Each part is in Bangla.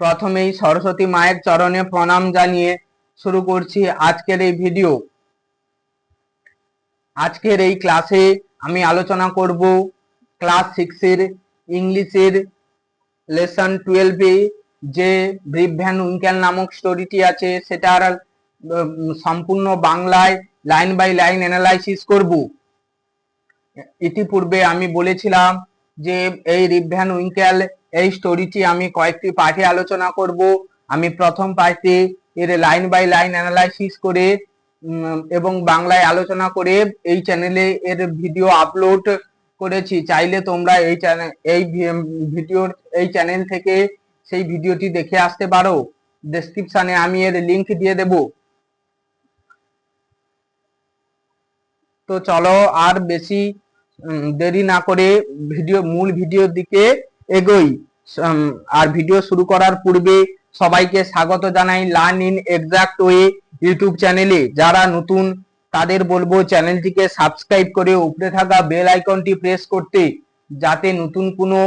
প্রথমেই সরস্বতী মায়ের চরণে প্রণাম জানিয়ে শুরু করছি আজকের এই ভিডিও। আজকের এই ক্লাসে আমি আলোচনা করব ক্লাস 6 এর ইংলিশের লেসন 12 এ যে ব্রিফ ভ্যান উইঙ্কেল নামক স্টোরিটি আছে সেটার সম্পূর্ণ বাংলায় লাইন বাই লাইন অ্যানালাইসিস করব। ইতিপূর্বে আমি বলেছিলাম যে এই ব্রিফ ভ্যান উইঙ্কেল এই স্টোরিটি আমি কয়েকটি পার্টে আলোচনা করব। আমি প্রথম পার্টে এর লাইন বাই লাইন অ্যানালাইসিস করে এবং বাংলায় আলোচনা করে এই চ্যানেলে এর ভিডিও আপলোড করেছি। চাইলে তোমরা এই চ্যানেল থেকে সেই ভিডিওটি দেখে আসতে পারো। ডেসক্রিপশনে আমি এর লিংক দিয়ে দেব। তো চলো আর বেশি দেরি না করে মূল ভিডিওর দিকে এগোই। আর ভিডিও শুরু করার পূর্বে সবাইকে স্বাগত জানাই learn in exact way YouTube চ্যানেলে। যারা নতুন তাদের বলবো চ্যানেলটিকে সাবস্ক্রাইব করে উপরে থাকা বেল আইকনটি প্রেস করতে, যাতে নতুন কোনো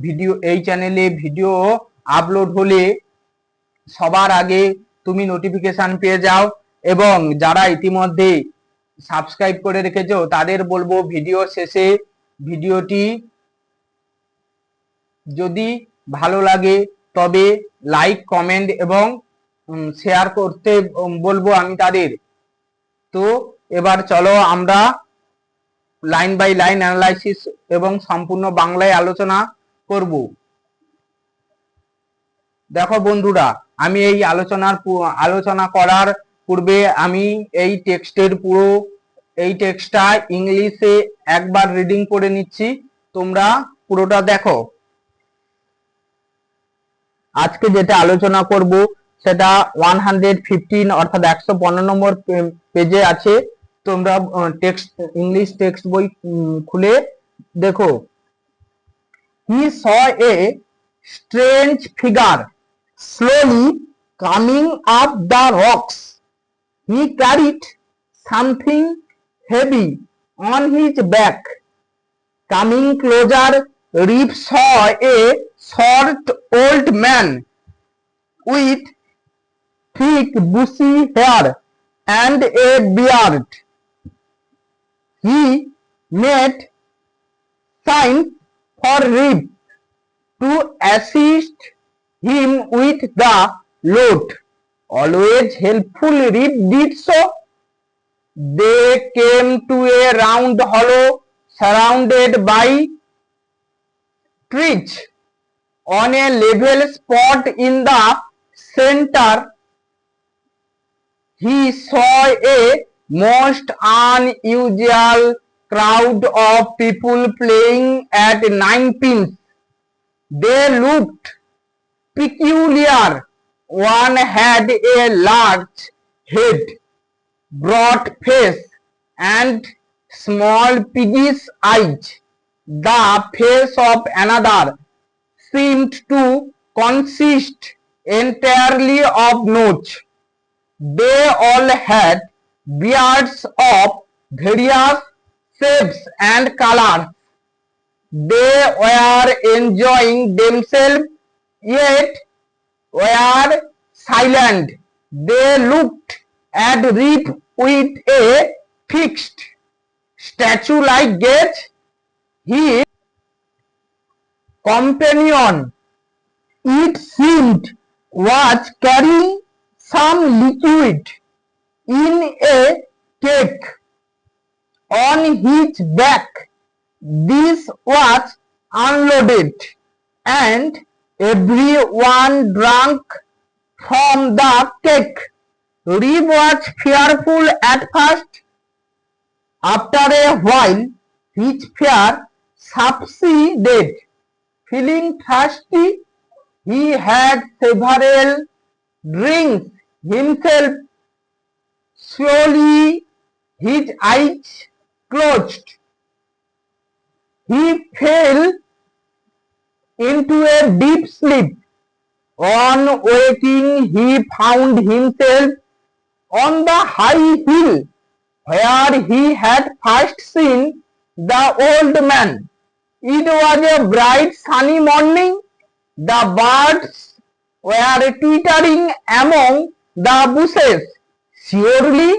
ভিডিও এই চ্যানেলে ভিডিও আপলোড হলে সবার আগে তুমি নোটিফিকেশন পেয়ে যাও। এবং যারা ইতিমধ্যে সাবস্ক্রাইব করে রেখেছো তাদের বলবো ভিডিও শেষে ভিডিওটি যদি ভালো লাগে তবে লাইক, কমেন্ট এবং শেয়ার করতে বলবো আমি তাদের। তো এবার চলো আমরা লাইন বাই লাইন অ্যানালাইসিস এবং সম্পূর্ণ বাংলায় আলোচনা করব। দেখো বন্ধুরা, আমি এই আলোচনা করার পূর্বে আমি এই টেক্সটটা ইংলিশে একবার রিডিং করে নিচ্ছি, তোমরা পুরোটা দেখো। আজকে যেটা আলোচনা করব সেটা 115 অর্থাৎ 115 নম্বর পেজে আছে। তোমরা ইংলিশ টেক্সট বই খুলে দেখো। He saw a strange figure slowly coming up the rocks. He carried something heavy on his back. Coming closer, Reeve saw a short old man with thick bushy hair and a beard. He made signs for Reeve to assist him with the load. Always helpful, Reeve did so. They came to a round hollow surrounded by trees. On a level spot in the center, he saw a most unusual crowd of people playing at ninepins. They looked peculiar. One had a large head, broad face, and small piggish eyes. The face of another seemed to consist entirely of nose. They all had beards of various shapes and colors. They were enjoying themselves yet were silent. They looked at Reeve with a fixed, statue-like gaze. His companion, it seemed, was carrying some liquid in a cake on his back. This was unloaded, and everyone drank from the cake. Reeve was fearful at first. After a while, his fear subsided. Feeling thirsty, he had several drinks himself. Slowly, his eyes closed. He fell into a deep sleep. On waking, he found himself on the high hill where he had first seen the old man. It was a bright sunny morning. The birds were twittering among the bushes. Surely,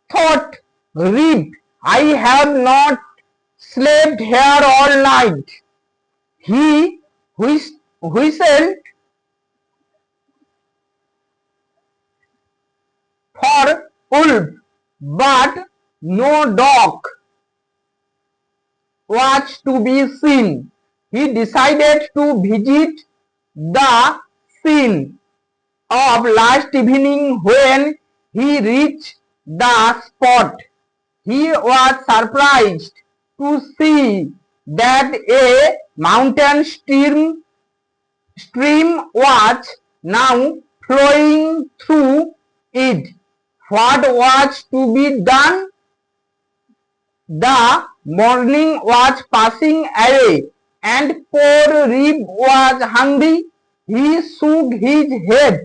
thought Rib, I have not slept here all night. He whistled for wolf, but no dog was to be seen. He decided to visit the scene of last evening. When he reached the spot, he was surprised to see that a mountain stream was now flowing through it. What was to be done? The morning was passing away, and poor Rib was hungry. He shook his head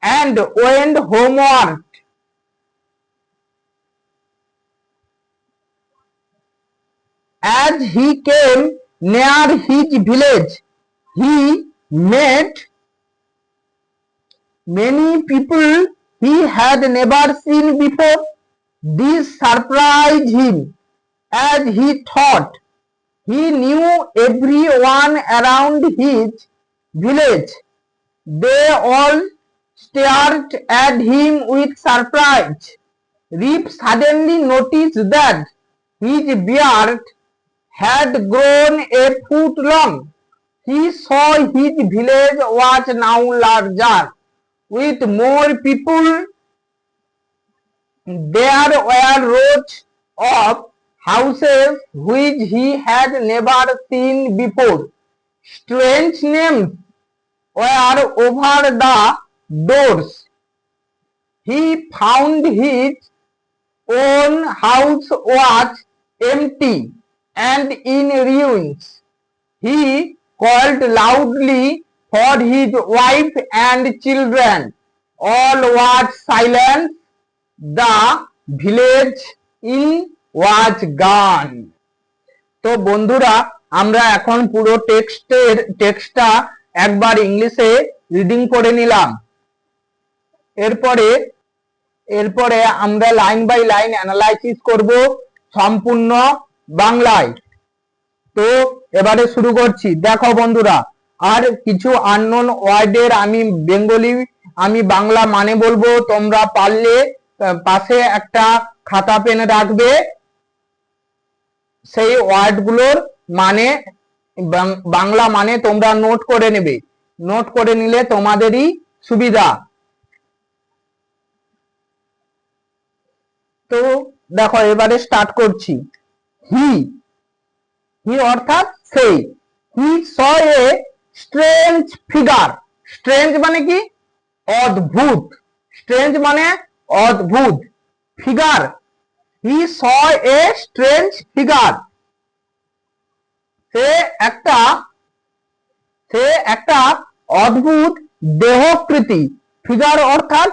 and went homeward. As he came near his village, he met many people he had never seen before. This surprised him, as he thought he knew everyone around his village. They all stared at him with surprise. Rip suddenly noticed that his beard had grown a foot long. He saw his village was now larger, with more people. There were rows of houses which he had never seen before. Strange names were over the doors. He found his own house was empty and in ruins. He called loudly for his wife and children. All was silent. The village inn was gone. তো বন্ধুরা, আমরা এখন পুরো টেক্সটটা একবার ইংলিশে রিডিং করে নিলাম। এরপরে আমরা লাইন বাই লাইন অ্যানালাইসিস করব সম্পূর্ণ বাংলায়। তো এবারে শুরু করছি। দেখো বন্ধুরা, আর কিছু আননোন ওয়ার্ডের আমি বাংলা মানে বলবো, তোমরা পারলে পাশে একটা খাতা পেন রাখবে, সেই ওয়ার্ডগুলোর মানে বাংলা মানে তোমরা নোট করে নেবে। নোট করে নিলে তোমাদেরই সুবিধা। তো দেখো এবারে স্টার্ট করছি। হি অর্থাৎ সেই। He saw a strange figure. Strange মানে কি? অদ্ভুত। স্ট্রেঞ্জ মানে অদ্ভুত। Figure, he saw a strange figure. সে একটা অদ্ভুত দেহকৃতি। ফিগার অর্থাৎ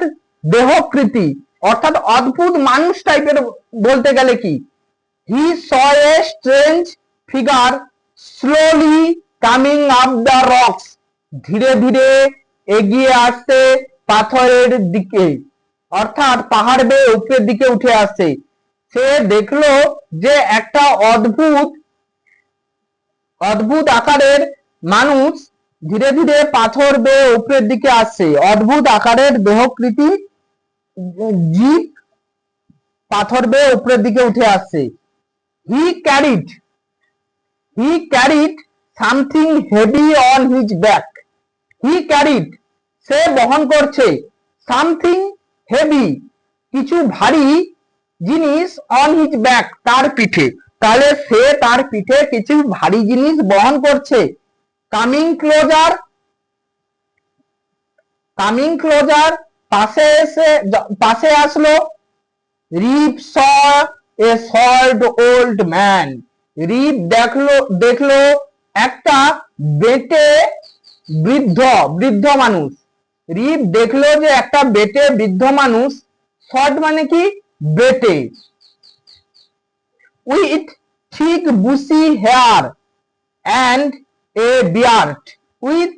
দেহকৃতি, অর্থাৎ অদ্ভুত মানুষ টাইপের বলতে গেলে কি। He saw a strange figure slowly coming up the rocks. ধীরে ধীরে এগিয়ে আসছে পাথরের দিকে, অর্থাৎ পাহাড় বেয়ে উপরের দিকে উঠে আসছে। সে দেখলো যে একটা অদ্ভুত আকারের মানুষ ধীরে ধীরে পাথর বেয়ে উপরের দিকে আসছে। অদ্ভুত আকারের দেহকৃতি জীব পাথর বেয়ে উপরের দিকে উঠে আসছে। He carried something heavy on his back. He carried সে বহন করছে, সামথিং হেভি কিছু ভারী জিনিস, অন হিজ ব্যাক তার পিঠে। তাহলে সে তার পিঠে কিছু ভারী জিনিস বহন করছে। কামিং ক্লোজার পাশে আসলো। রিপ স এ শর্ট ওল্ড ম্যান। রিপ দেখলো একটা বেটে বৃদ্ধ মানুষ। রিপ দেখলো যে একটা বেটে বৃদ্ধ মানুষ। শর্ট মানে কি? বেটে। With thick bushy hair and a beard. With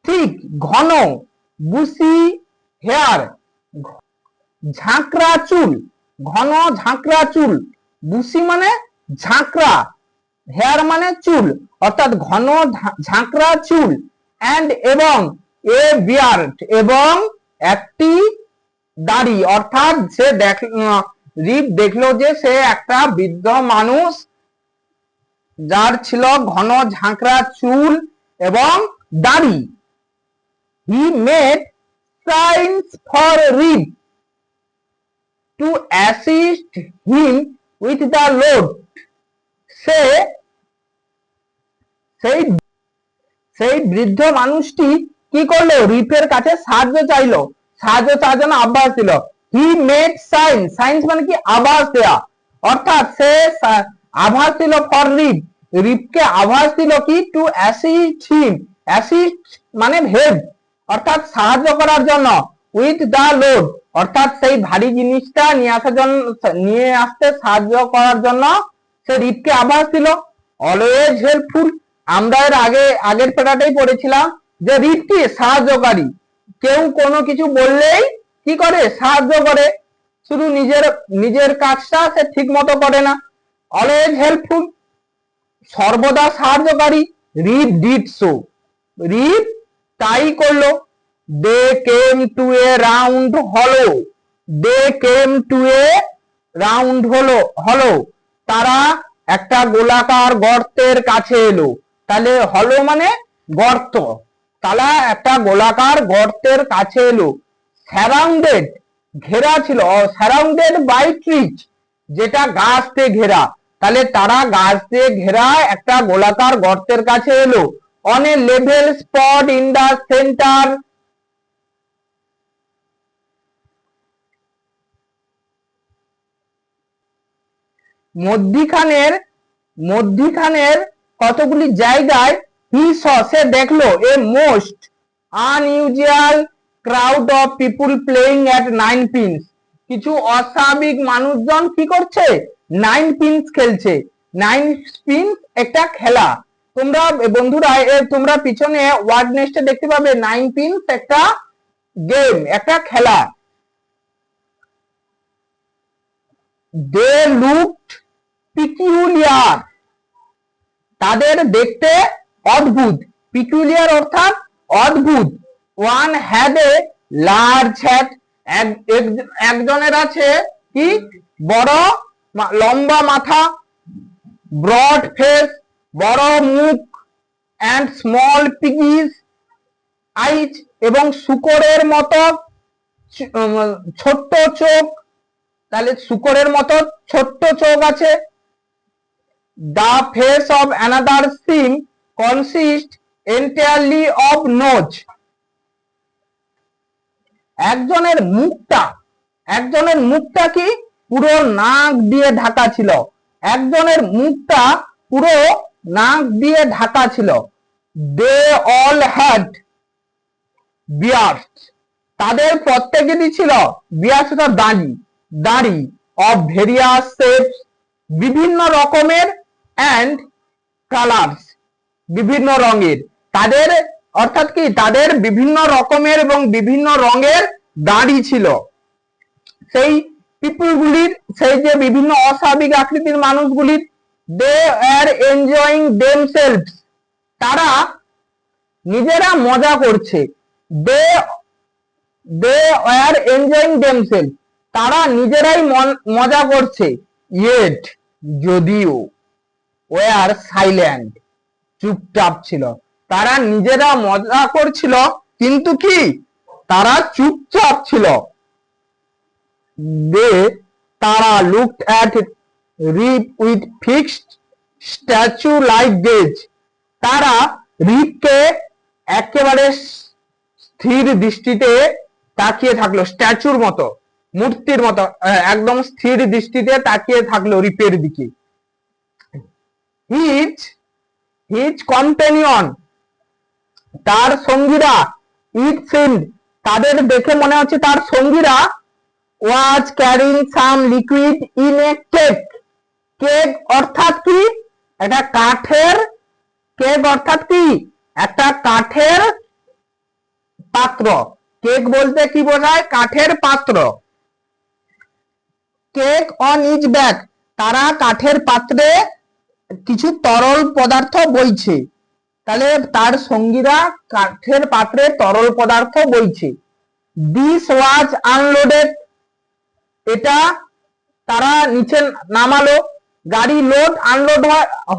ঠিক ঘন, বুসি হেয়ার ঝাঁকড়া চুল, ঘন ঝাঁকড়া চুল, বুসি মানে ঝাঁকড়া, হেয়ার মানে চুল, অর্থাৎ ঘন ঝাঁকড়া চুল, অ্যান্ড এবং এ বিয়ার্ড এবং একটি দাড়ি, অর্থাৎ সে রিপ দেখলো যে সে একটা বৃদ্ধ মানুষ যার ছিল ঘন ঝাঁকড়া চুল এবং দাড়ি। He made signs for Rip to assist him with the load. সে সেই বৃদ্ধ মানুষটি কি করলো, রিপের কাছে সাহায্য চাইলো, সাহায্য চাওয়ার জন্য আভাস দিল। হি মেড সাইন, সাইন্স মানে কি আভাস দেয়া, অর্থাৎ সে আভাস দিল ফর রিপ, রিপকে আভাস দিল কি টু অ্যাসিস্ট হিম, অ্যাসিস্ট মানে হেল্প, অর্থাৎ সাহায্য করার জন্য, উইথ দা লোড অর্থাৎ সেই ভারী জিনিসটা নিয়ে আসতে সাহায্য করার জন্য সে রিপকে আভাস দিল। অলওয়েজ হেল্পফুল, আমরা এর আগের পেটাটাই পড়েছিলাম যে রিপ কি সাহায্যকারী, কেউ কোনো কিছু বললেই কি করে, সাহায্য করে, শুধু নিজের কাজটা সে ঠিক মতো করে না। অলওয়েজ হেল্পফুল সর্বদা সাহায্যকারী, রিপ ডিড সো, রিপ তাই করলো। দে কেম টু এ রাউন্ড হলো, দে কেম টু এ রাউন্ড হলো, তারা একটা গোলাকার গর্তের কাছে এলো, তাহলে হলো মানে গর্ত, তারা একটা গোলাকার গর্তের কাছে এলো। সারাউন্ডেড ঘেরা ছিল, সারাউন্ডেড বাই ট্রিজ যেটা গাছ দিয়ে ঘেরা, তাহলে তারা গাছ দিয়ে ঘেরা একটা গোলাকার গর্তের কাছে এলো। On a level spot in the centre, মধ্যিখানের কতগুলি জায়গায় হি স সে দেখলো a most unusual crowd of people playing at nine pins, কিছু অস্বাভাবিক মানুষজন কি করছে, নাইন পিনস খেলছে। নাইন পিনস একটা খেলা, তোমরা বন্ধুরা তোমরা পিছনে ওয়ার্ড নেস্টে দেখতে পাবে নাইন পিনস একটা গেম, একটা খেলা। দে লুকড পিকুলিয়ার, তাদের দেখতে অদ্ভুত, পিকুলিয়ার অর্থাৎ অদ্ভুত। One had a large hat, একজনের আছে কি বড় লম্বা মাথা, ব্রড ফেস বড় মুখ, অ্যান্ড স্মল পিগিস আইজ এবং শুকরের মতো ছোট্ট চোখ, তাহলে শুকরের মতো ছোট্ট চোখ আছে। The face of another seem consist entirely of nose, একজনের মুখটা কি পুরো নাক দিয়ে ঢাকা ছিল, একজনের মুখটা পুরো নাক দিয়ে ঢাকা ছিল। They all had beards, তাদের প্রত্যেকেরই ছিল beards দাড়ি of various shapes, বিভিন্ন রকমের, and colors বিভিন্ন রঙের, তাদের অর্থাৎ কি তাদের বিভিন্ন রকমের এবং বিভিন্ন রঙের দাড়ি ছিল। সেই পিপুলগুলির, সেই যে বিভিন্ন অস্বাভাবিক আকৃতির মানুষগুলির, দে আর এনজয়িং দেমসেলভস, তারা নিজেরা মজা করছে। দে আর এনজয়িং দেমসেলভস, তারা নিজেরাই মজা করছে। ইয়েট যদিও, ওয়ার সাইলেন্ট চুপচাপ ছিল, তারা নিজেরা মজা করছিল কিন্তু কি তারা চুপচাপ ছিল। তারা looked at Rip with fixed statue like gaze, তারা রিপকে একেবারে স্থির দৃষ্টিতে তাকিয়ে থাকলো, স্ট্যাচুর মতো, মূর্তির মতো একদম স্থির দৃষ্টিতে তাকিয়ে থাকলো রিপের দিকে। হিজ কম্পেনিয়ন, তার সঙ্গীরা, ইট সিমড, তাদের দেখে মনে হচ্ছে তার সঙ্গীরা, was carrying some liquid in a cake, cake অর্থাৎ কি একটা কাঠের, কেক অর্থাৎ কি একটা কাঠের পাত্র। কেক বলতে কি বোঝায়? কাঠের পাত্র। কেক অন ইচ ব্যাক, তারা কাঠের পাত্রে কিছু তরল পদার্থ বইছে। তাহলে তার সঙ্গীরা কাঠের পাত্রে তরল পদার্থ বইছে। দিস ওয়াজ আনলোডেড, এটা তারা নিচে নামালো। গাড়ি লোড আনলোড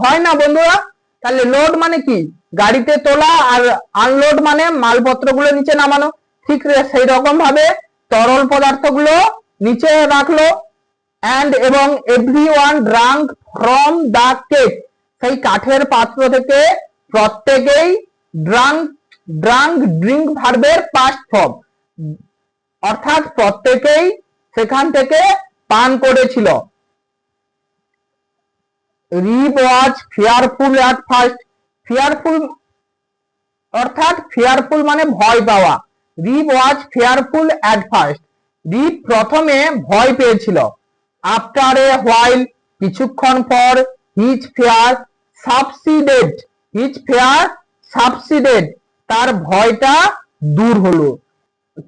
হয় না বন্ধুরা? তাহলে লোড মানে কি? গাড়িতে তোলা, আর আনলোড মানে মালপত্রগুলো নিচে নামানো। ঠিক সেই রকম ভাবে তরল পদার্থগুলো নিচে রাখলো। অ্যান্ড এবং everyone drank from the keg, সেই কাঠের পাত্র থেকে প্রত্যেকেই ড্রিঙ্ক ভার্বের পাস্ট ফর্ম, অর্থাৎ প্রত্যেকেই সেখান থেকে পান করেছিল। রিপ ওয়াজ ফিয়ারফুল অ্যাট ফার্স্ট, ফিয়ারফুল অর্থাৎ ফিয়ারফুল মানে ভয় পাওয়া। রিপ ওয়াজ ফিয়ারফুল অ্যাট ফার্স্ট, রিপ প্রথমে ভয় পেয়েছিল। আফটার এ হোয়াইল, কিছুক্ষণ পর, হিজ ফিয়ার সাবসিডেড, হিজ ফিয়ার সাবসিডেড, তার ভয়টা দূর হলো।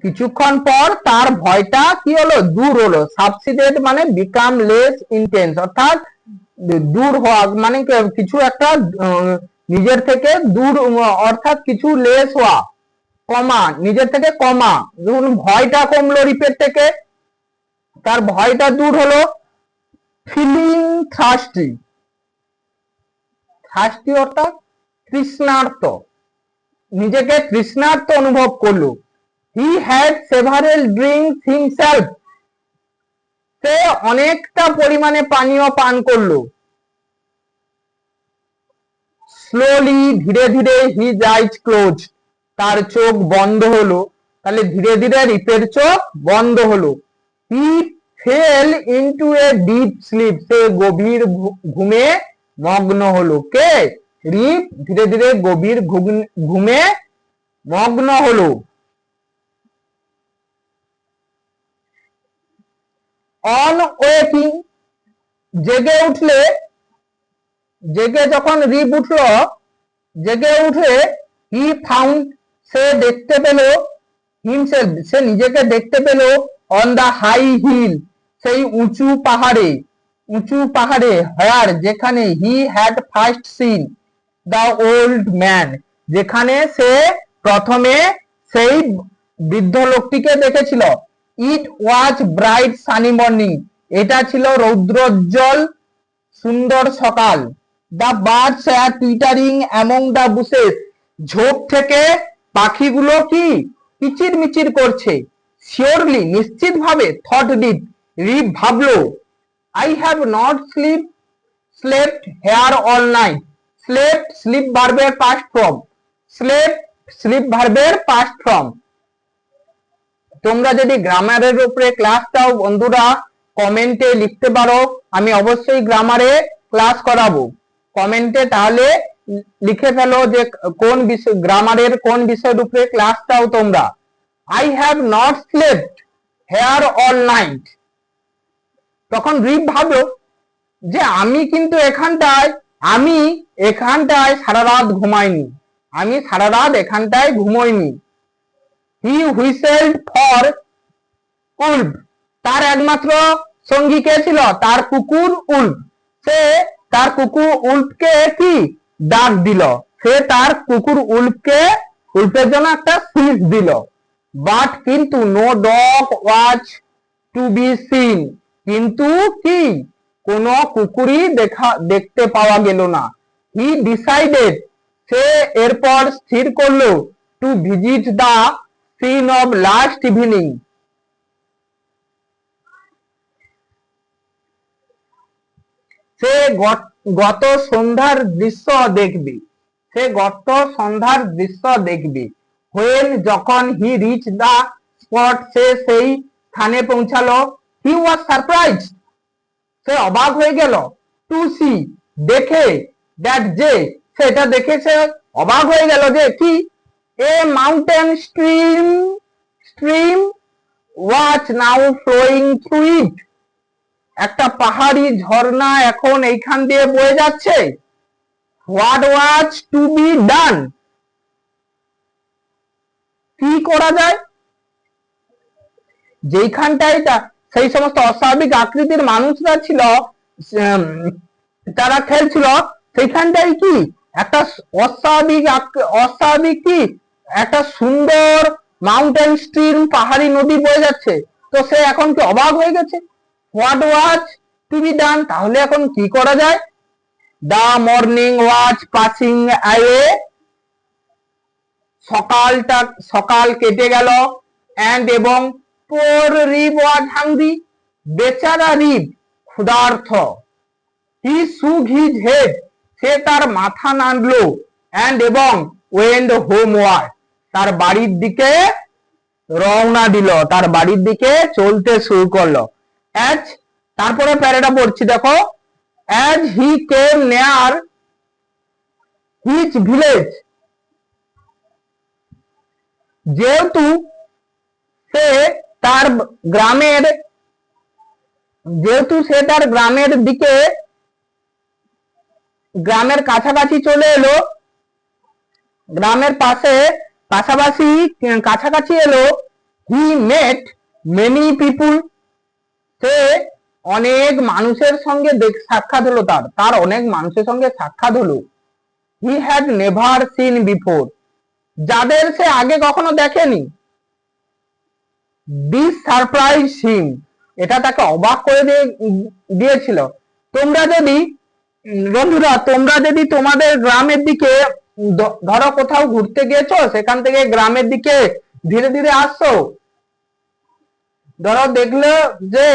কিছুক্ষণ পর তার ভয়টা কি হলো? দূর হলো। সাবসিডেড মানে বিকাম লেস ইন্টেন্স, অর্থাৎ দূর হওয়া মানে কিছু একটা নিজের থেকে দূর, অর্থাৎ কিছু লেস হওয়া, কমা, নিজের থেকে কমা। যখন ভয়টা কমলো রিপের থেকে, তার ভয়টা দূর হলো। ফিলিং থার্স্টি, থার্স্টি অর্থাৎ তৃষ্ণার্ত, নিজেকে তৃষ্ণার্ত অনুভব করলো। He had several drinks himself, সে অনেকটা পরিমাণে পানীয় পান করলো। স্লোলি, ধীরে ধীরে, হিজ আইজ ক্লোজ, তার চোখ বন্ধ হলো। তাহলে ধীরে ধীরে রিপের চোখ বন্ধ হলো। He fell into a deep sleep, সে গভীর ঘুমে মগ্ন হলো। কে? রিপ ধীরে ধীরে গভীর ঘুমে মগ্ন হলো। অন ওয়েকিং, জেগে উঠলে, জেগে যখন রিপ উঠলো, জেগে উঠে, হি ফাউন্ড, সে দেখতে পেল, হিমসেলফ, সে নিজেকে দেখতে পেল, অন দা হাই হিল, সেই উঁচু পাহাড়ে, উঁচু পাহাড়ে, হেয়ার, যেখানে, he had first seen the old man, যেখানে সে প্রথমে সেই বৃদ্ধ লোকটিকে দেখেছিল। It was bright sunny morning, এটা ছিল রৌদ্রোজ্জ্বল সুন্দর সকাল। The birds are twittering among the bushes, ঝোপ থেকে পাখিগুলো কি কিচির মিচির করছে। শিওরলি, নিশ্চিত ভাবে, থট ডিপ, রিপ ভাবলো, I have not slept here all night, slept sleep ভার্বের পাস্ট ফর্ম, স্লেপ্ট স্লিপ ভার্বের পাস্ট ফর্ম। তোমরা যদি গ্রামারের উপরে ক্লাস চাও বন্ধুরা, কমেন্টে লিখতে পারো, আমি অবশ্যই গ্রামারে ক্লাস করাবো। কমেন্টে তাহলে লিখে ফেলো যে কোন বিষয়, গ্রামারের কোন বিষয়ের উপরে ক্লাস চাও তোমরা। I have not slept here all night, তখন রিপ ভাবলো যে আমি কিন্তু এখানটায় সারা রাত ঘুমাইনি, আমি সারা রাত এখানটায় ঘুমোইনি। হি হুইসেলড ফর উল্ফ, তার একমাত্র সঙ্গী কে ছিল? তার কুকুর উল্ফ। সে তার কুকুর উল্ফকে কি ডাক দিল, সে তার কুকুর উল্ফের জন্য একটা সিজ দিল। বাট কিন্তু, no dog was to be seen, কিন্তু কি কোন কুকুরই দেখতে পাওয়া গেল না। হি ডিসাইডেড, সে এরপর স্থির করলো, to visit the scene of last evening, সে গত সন্ধ্যার দৃশ্য দেখবে, সে গত সন্ধ্যার দৃশ্য দেখবে। হোয়েন, যখন, হি রিচ দা স্পট, সে সেই স্থানে পৌঁছালো। হি ওয়াজ সারপ্রাইজ, সে অবাক হয়ে গেল। টু সি, দেখে, দ্যাট, যে, সেটা দেখে সে অবাক হয়ে গেল যে কি, a mountain stream was now flowing through it, একটা পাহাড়ি ঝর্ণা এখন এইখান দিয়ে বয়ে যাচ্ছে। What was to be done, কি করা যায়? যেইখানটায় সেই সমস্ত অস্বাভাবিক আকৃতির মানুষরা ছিল, তারা খেলছিল, সেইখানটায় কি একটা অস্বাভাবিক কি একটা সুন্দর মাউন্টেন স্ট্রিম, পাহাড়ি নদী বয়ে যাচ্ছে। তো সে এখন কি অবাক হয়ে গেছে। What was to be done? তাহলে এখন কি করা যায়? The morning was passing away, সকাল কেটে গেল, এন্ড এবং পোর রিব ওয়াজ হাংরি, বেচারা রিব ক্ষুধার্ত। হি শুক হিজ হেড, সে তার মাথা নাড়লো, এন্ড এবং ওয়েন্ড হোমওয়ার্ড, তার বাড়ির দিকে রওনা দিল, তার বাড়ির দিকে চলতে শুরু করলো। অ্যাজ, তারপরে প্যারাটা পড়ছি দেখো, অ্যাজ হি কেম নেয়ার হিজ ভিলেজ, যেহেতু সে তার গ্রামের দিকে, গ্রামের কাছাকাছি চলে এলো, গ্রামের কাছাকাছি এলো, হি মেট মেনি পিপুল, সে অনেক মানুষের সঙ্গে সাক্ষাৎ হলো, তার অনেক মানুষের সঙ্গে সাক্ষাৎ হলো। হি হ্যাড নেভার সিন বিফোর, যাদের সে আগে কখনো দেখেনি। দিস সারপ্রাইজ হিম, এটা তাকে অবাক করে দিয়েছিল। তোমরা যদি বন্ধুরা, তোমরা যদি তোমাদের গ্রামের দিকে, ধরো কোথাও ঘুরতে গিয়েছো, সেখান থেকে গ্রামের দিকে ধীরে ধীরে আসছো, ধরো দেখলে যে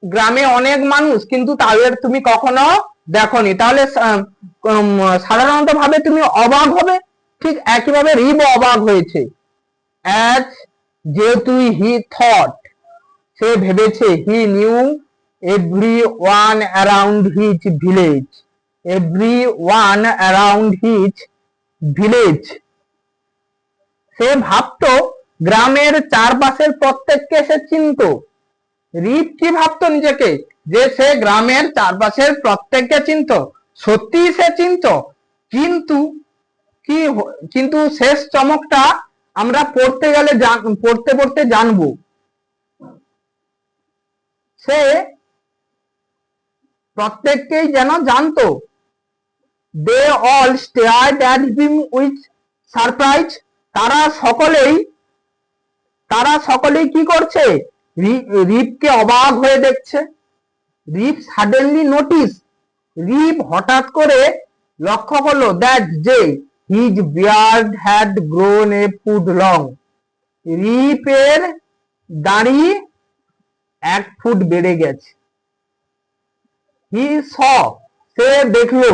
গ্রামে অনেক মানুষ, কিন্তু তাদের তুমি কখনো দেখোনি, তাহলে সাধারণত ভাবে তুমি অবাক হবে। ঠিক একইভাবে রিব অবাক হয়েছে। অ্যাজ, যেহেতু হি থট, সে ভেবেছে, he knew every one around his village, every one around his village, সে ভাবতো গ্রামের চারপাশের প্রত্যেককে সে চিনত। রিপ কি ভাবতো নিজেকে, যে সে গ্রামের চারপাশের প্রত্যেককে চিনত, সত্যি সে চিনত, কিন্তু শেষ চমকটা আমরা পড়তে পড়তে জানবো। সে প্রত্যেককেই যেন জানতো। They all stared at him with surprise, তারা সকলেই কি করছে, রিপকে অবাক হয়ে দেখছে। রিপ সাডেনলি নোটিস, রিপ হঠাৎ করে লক্ষ্য করলো, দ্যাট যে his beard had grown a foot long, রিপের দাড়ি 1 ফুট বেড়ে গেছে। হি স, সে দেখলো,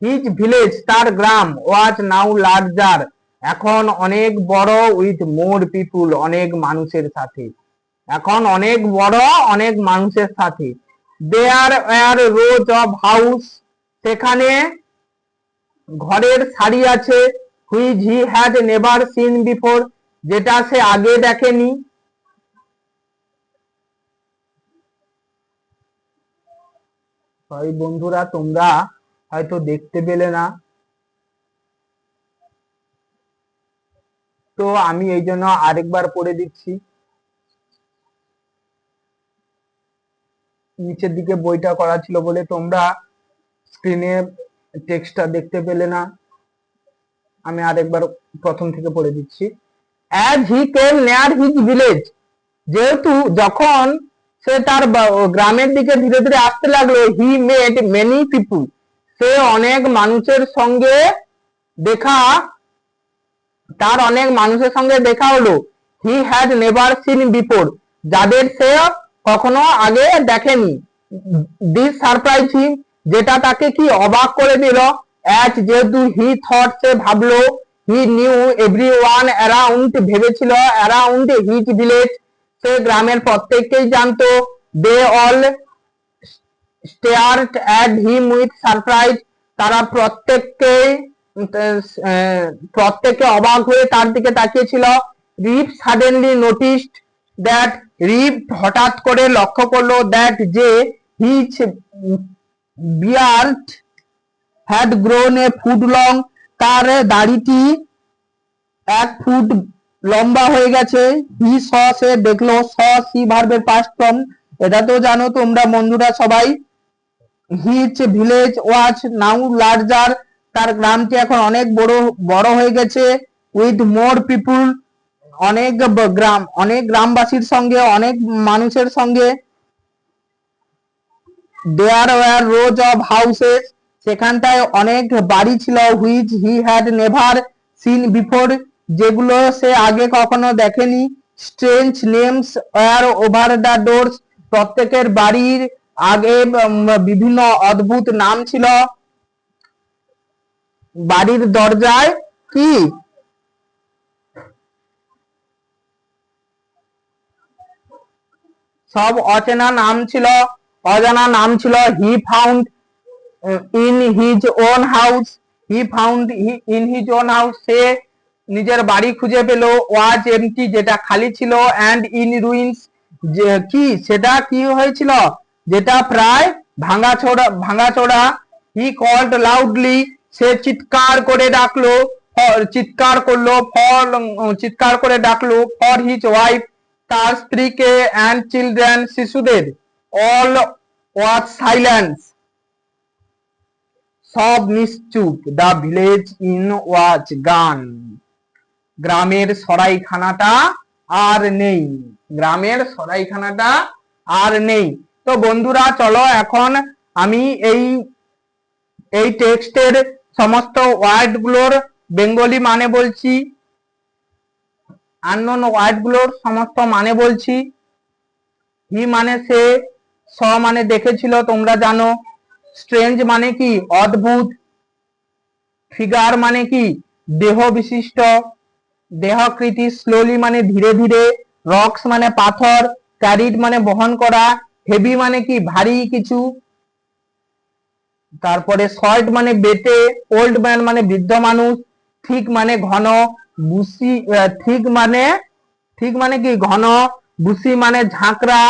হিজ ভিলেজ, তার গ্রাম, ওয়াজ নাও লার্জার, এখন অনেক বড়, উইথ মোর পিপুল, অনেক মানুষের সাথে, এখন অনেক বড়, অনেক মানুষের সাথে। দেয়ার ওয়্যার রোজ অফ হাউস, সেখানে ঘরের সারি আছে, which he had never seen before, যেটা সে আগে দেখেনি। বন্ধুরা, তোমরা হয়তো দেখতে পেলে না, তো আমি এই জন্য আরেকবার পড়ে দিচ্ছি। নিচের দিকে বইটা করা ছিল বলে তোমরা স্ক্রিনে টেক্সটটা দেখতে পেলে না, আমি আরেকবার প্রথম থেকে পড়ে দিচ্ছি। অ্যাজ হি কেম নেয়ার হিজ ভিলেজ, যেহেতু যখন সে তার গ্রামের দিকে ধীরে ধীরে আসতে লাগলো, হি মেড মেনি পিপুল, সে অনেক মানুষের সঙ্গে দেখা হলো। হি হ্যাড নেভার সিন বিফোর, যাদের সে কখনো আগে দেখেনি। দিস সারপ্রাইজ হিম, যেটা তাকে কি অবাক করে দিল। অ্যাজ, যেহেতু হি থট, সে ভাবলো। He knew every one around, ভেবেছিল, অ্যারাউন্ড হিজ ভিলেজ, সে গ্রামের প্রত্যেককেই জানতো। They all stared at him with surprise, তারা প্রত্যেকে অবাক হয়ে তার দিকে তাকিয়েছিল। Rip suddenly noticed that, Rip হঠাৎ করে লক্ষ্য করলো, দ্যাট যে his beard had grown a foot long, তার দাড়িটি 1 ফুট লম্বা হয়ে গেছে। হি স সে দেখলো, স সি ভার্বের পাস্ট ফর্ম, এটা তো জানো তোমরা বন্ধুরা সবাই। হিচ ভিলেজ ওয়াজ নাও লার্জার, তার গ্রামটি এখন অনেক বড় বড় হয়ে গেছে। উইথ মোর পিপুল, অনেক গ্রামবাসীর সঙ্গে, অনেক মানুষের সঙ্গে। There were rows of houses, সেখানটায় অনেক বাড়ি ছিল। Which he had never seen before, যেগুলো সে আগে কখনো দেখেনি। Strange names were over the doors, প্রত্যেকের বাড়ির আগে বিভিন্ন অদ্ভুত নাম ছিল। বাড়ির দরজায় কি সব অচেনা নাম ছিল, অজানা নাম ছিল। He found in his own house, he found in his own house, সে নিজের বাড়ি খুঁজে পেল। ওয়াজ এমটি, যেটা খালি ছিল। অ্যান্ড ইন রুইন্স, যে কি সেটা কি হয়েছিল, যেটা প্রায় ভাঙাচোরা। হি কল্ড লাউডলি, সে চিৎকার করে ডাকলো, চিৎকার করলো। চিৎকার করে ডাকলো। ফর হিজ ওয়াইফ, তার স্ত্রীকে। অ্যান্ড চিলড্রেন, শিশুদের। অল ওয়াজ সাইলেন্স, সব নিশ্চুপ। দ্য ভিলেজ ইন ওয়াজ গান, গ্রামের সরাইখানাটা আর নেই। গ্রামের সরাইখানাটা আর নেই। তো বন্ধুরা চলো এখন আমি এই এই টেক্সটের সমস্ত ওয়ার্ড গুলোর বেঙ্গলি মানে বলছি, আননোন ওয়ার্ড গুলোর সমস্ত মানে বলছি। হি মানে সে, স মানে দেখেছিল তোমরা জানো। স্ট্রেঞ্জ মানে কি অদ্ভুত। ফিগার মানে কি দেহ বিশিষ্ট, দেহকৃতি। স্লোলি মানে ধীরে ধীরে। রক্স মানে পাথর। ক্যারিড মানে বহন করা। হেভি মানে কি ভারী কিছু। তারপরে শর্ট মানে বেটে। ওল্ড ম্যান মানে বৃদ্ধ মানুষ। ঠিক মানে ঘন। বুসি, ঠিক মানে কি ঘন। বুসি মানে ঝাঁকড়া,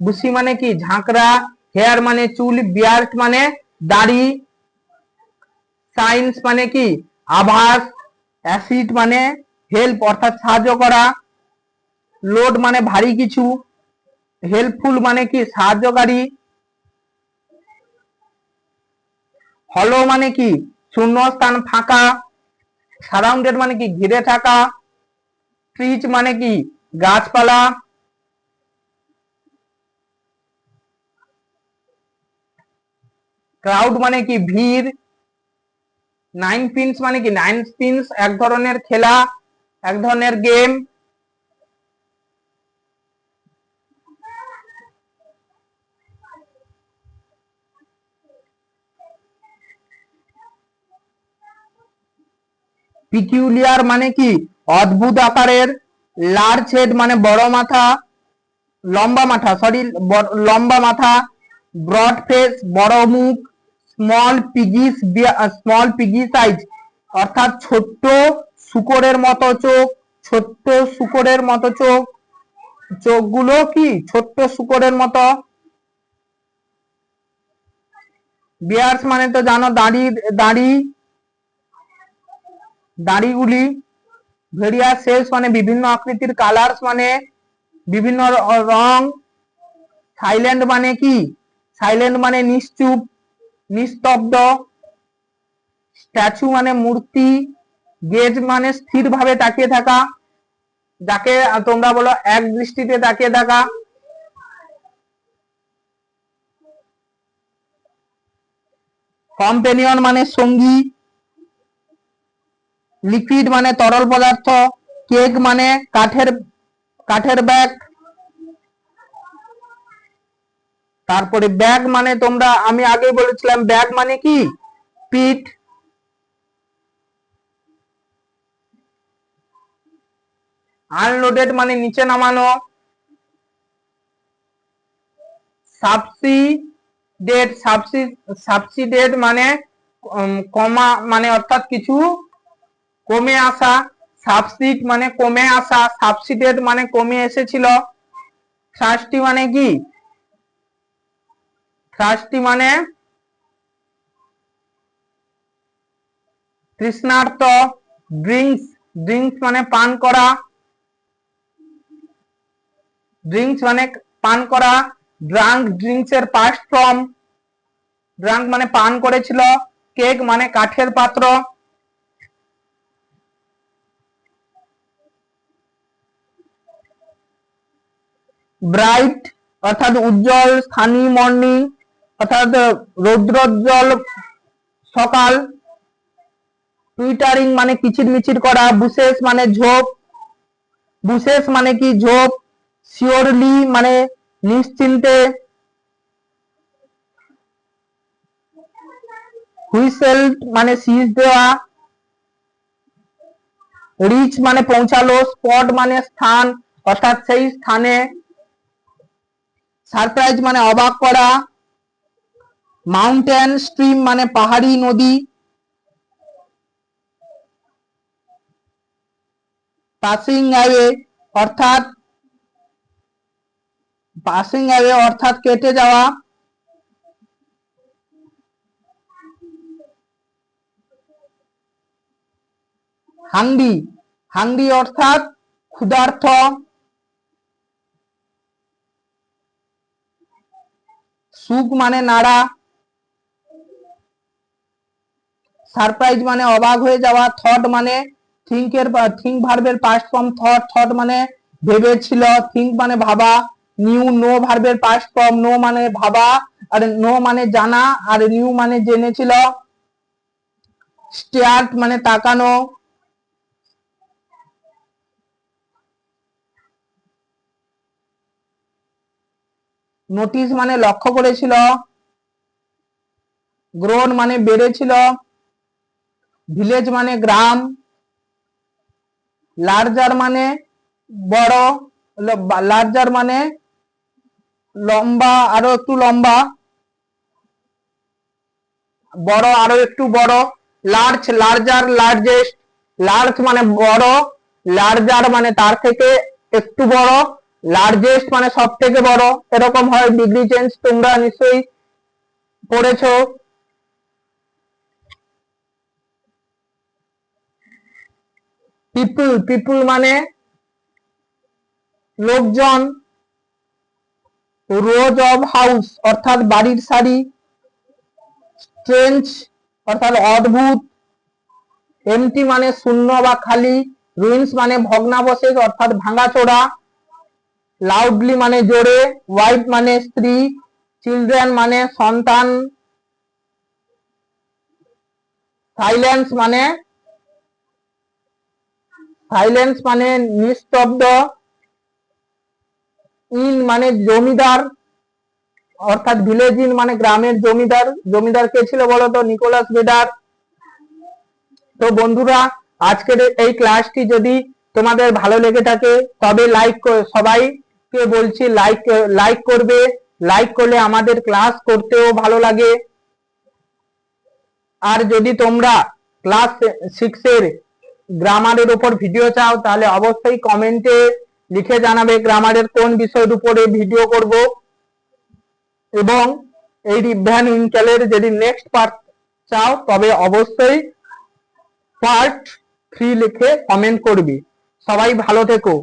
বুসি মানে কি ঝাঁকড়া। হেয়ার মানে চুল। বিয়ার্ড মানে দাড়ি। সাইন্স মানে কি আভাস। অ্যাসিড মানে হেল্প অর্থাৎ সাহায্য করা। লোড মানে ভারী কিছু। হেল্পফুল মানে কি সাহায্যকারী। হলো মানে কি শূন্যস্থান ফাঁকা। সারাউন্ডেড মানে কি ঘিরে থাকা। ট্রিজ মানে কি গাছপালা। ক্রাউড মানে কি ভিড়। নাইন পিনস মানে কি, নাইন পিনস এক ধরনের খেলা, এক ধরনের গেম। পিকিউলিয়ার মানে কি অদ্ভুত আকারের। লার্জ হেড মানে বড় মাথা, লম্বা মাথা, সরি লম্বা মাথা। ব্রড ফেস বড় মুখ। স্মল পিগি সাইজ অর্থাৎ ছোট্ট শূকরের মতো চোখ, ছোট্ট শূকরের মতো চোখ। চোখগুলো কি ছোট্ট শূকরের মতো। বিয়ার্স মানে তো জানো দাড়ি, দাড়ি, দাড়িগুলি। ভেরিয়াস শেপস মানে বিভিন্ন আকৃতির। কালার্স মানে বিভিন্ন রং। সাইলেন্ট মানে কি, সাইলেন্ট মানে নিশ্চুপ, নিস্তব্ধ। স্ট্যাচু মানে মূর্তি। গেজ মানে স্থির ভাবে তাকিয়ে থাকা, যাকে তোমরা বলো এক দৃষ্টিতে তাকিয়ে থাকা। কম্পেনিয়ন মানে সঙ্গী। লিকুইড মানে তরল পদার্থ। কেক মানে কাঠের কাঠের ব্যাগ। তারপরে ব্যাগ মানে তোমরা, আমি আগে বলেছিলাম ব্যাগ মানে কি পিঠ। আনলোডেড মানে নিচে নামানো। সাবসিডেড, সাবসিডেড মানে কমা মানে অর্থাৎ কিছু কমে আসা। সাবসিড মানে কমে আসা, সাবসিডেড মানে কমে এসেছিল। থ্রাস্টি মানে কি, থ্রাস্টি মানে তৃষ্ণার্ত। ড্রিঙ্কস, ড্রিঙ্কস মানে পান করা। ড্রিঙ্কস মানে পান করা, ড্রাঙ্ক ড্রিঙ্কস এর পাস্ট ফর্ম, ড্রাঙ্ক মানে পান করেছিল, কেক মানে কাঠের পাত্র, ব্রাইট অর্থাৎ উজ্জ্বল, সানি মর্নিং অর্থাৎ রৌদ্রোজ্জ্বল সকাল, টুইটারিং মানে কিচিরমিচির করা, বুশেস মানে ঝোপ, বুশেস মানে কি ঝোপ, শিওরলি মানে নিশ্চিন্তে, হুইসেল মানে শীষ দেওয়া, রিচ মানে পৌঁছালো, স্পট মানে স্থান অর্থাৎ সেই স্থানে, সারপ্রাইজ মানে অবাক করা, মাউন্টেন স্ট্রিম মানে পাহাড়ি নদী, পাসিং অ্যাওয়ে অর্থাৎ কেটে যাওয়া, হাংরি অর্থাৎ ক্ষুধার্ত, সুখ মানে নাড়া, সারপ্রাইজ মানে অবাক হয়ে যাওয়া, থট মানে থিঙ্ক ভার্বের পাস্ট ফর্ম থট মানে ভেবেছিল, থিঙ্ক মানে ভাবা, নো ভার্বের পাস্ট ফর্ম নো মানে ভাবা, আর নো মানে জানা, আর নিউ মানে জেনেছিল, স্টেয়ার্ট মানে তাকানো, নোটিস মানে লক্ষ্য করেছিল, গ্রোন মানে বেড়েছিল, ভিলেজ মানে গ্রাম, লার্জার মানে বড়, লার্জার মানে লম্বা, আরো একটু লম্বা, বড় আরো একটু বড়, লার্জার লার্জেস্ট, লার্জ মানে বড়, লার্জার মানে তার থেকে একটু বড়, লার্জেস্ট মানে সব থেকে বড়, এরকম হয় ডিগ্রি চেঞ্জ, তোমরা নিশ্চয়ই পড়েছো। পিপুল মানে লোকজন, রোজ অফ হাউস অর্থাৎ বাড়ির সারি, স্ট্রেঞ্জ অর্থাৎ অদ্ভুত, এমটি মানে শূন্য বা খালি, রুইন্স মানে ভগ্নাবশেষ অর্থাৎ ভাঙাচোরা, লাউডলি মানে জোরে, ওয়াইফ মানে স্ত্রী, চিলড্রেন মানে সন্তান, সাইলেন্স মানে নিস্তব্ধ, ইন মানে জমিদার অর্থাৎ ভিলেজ ইন মানে গ্রামের জমিদার, জমিদার কে ছিল বলতো? নিকোলাস বেডার। তো বন্ধুরা, আজকের এই ক্লাসটি যদি তোমাদের ভালো লেগে থাকে তবে সবাইকে বলছি লাইক করবে, লাইক করলে আমাদের ক্লাস করতেও ভালো লাগে। আর যদি তোমরা ক্লাস 6 এর গ্রামারের উপর ভিডিও চাও তাহলে অবশ্যই কমেন্টে লিখে জানাবে গ্রামারের কোন বিষয়ের উপরে ভিডিও করব, এবং এই ভ্যান উইঙ্কেলের যদি নেক্সট পার্ট চাও তবে অবশ্যই পার্ট 3 লিখে কমেন্ট করবে। সবাই ভালো থেকো।